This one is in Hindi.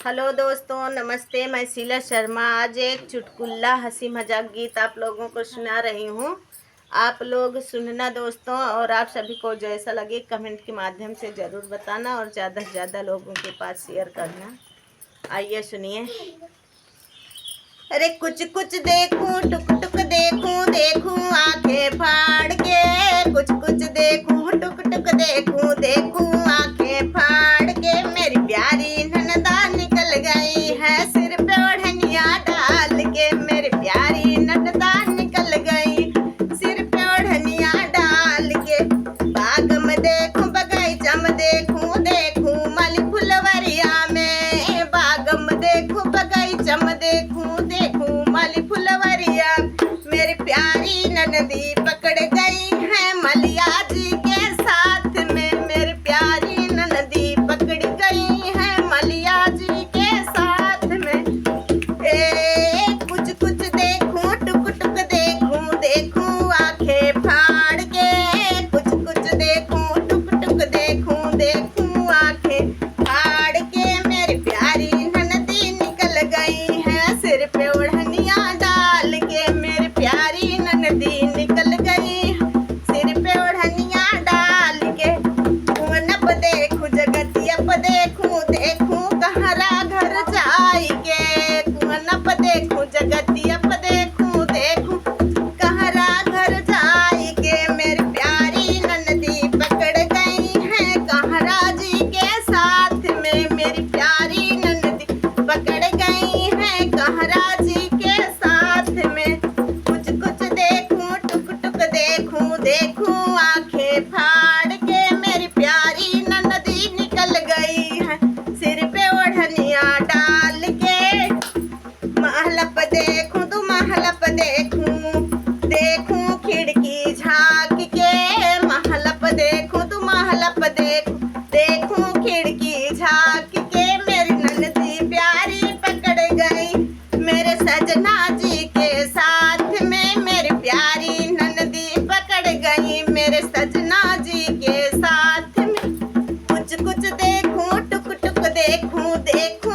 हेलो दोस्तों, नमस्ते। मैं शीला शर्मा आज एक चुटकुला हंसी मजाक गीत आप लोगों को सुना रही हूँ। आप लोग सुनना दोस्तों, और आप सभी को जैसा लगे कमेंट के माध्यम से ज़रूर बताना और ज़्यादा से ज़्यादा लोगों के पास शेयर करना। आइए सुनिए। अरे कुछ कुछ देखूं, टुक टुक देखूं, देखूं आंखें फाड़ के। कुछ कुछ देखूं, टुक टुक देखूं, देखूं आंखें फाड़ के। मेरी प्यारी ननदा निकल गई है सिर पे ओढ़निया डाल के। मेरी प्यारी ननदा निकल गई सिर पे ओढ़निया डाल के। बाग में देखूं, बगीचा में देखूं, देखूं माली फुलवरिया में। बाग में देखूं, बगीचा में देखूं, देखूं माली फुलवरिया। मेरी प्यारी ननदी पकड़ गई है मलिया जी के साथ में। मेरी प्यारी ननदी पकड़ गई है मलिया जी के साथ में। कुछ कुछ देखूं, टुक टुक देखूं, देखूं आंखें फाड़ के। कुछ कुछ देखूं, टुक टुक देखूं, देखूं आंखें फाड़ के। मेरी प्यारी ननदी निकल गई है सिर पे ओढ़निया डाल के। मेरी प्यारी ननदी निकल गई सिर पे ओढ़निया डाल के। नप देखूं, जगतिया प देखूं, देखूं कहरा घर जाई के। नप देखूं, जगतिया प देखूं, देखूं कहरा घर जाई के। मेरी प्यारी ननदी पकड़ गई है कहरा जी के साथ में। मेरी प्यारी ननदी पकड़ गई है कहरा जी के साथ में। कुछ कुछ देखूं, टुक टुक देखूं, देखूं आंखें फाड़ के। मेरी प्यारी ननदी निकल गई है सिर पे ओढ़निया डाल के। महलप देखूं तो महलप देखूं, देखूं खिड़की झांक के। महलप देखूं तो महलप देखूं, देखूं खिड़की झांक के। मेरी ननदी प्यारी पकड़ गई मेरे सजना जी के साथ में। मेरी प्यारी ननदी पकड़ गई मेरे सजना जी के साथ में। कुछ कुछ देखूं, टुक टुक देखूं, देखूं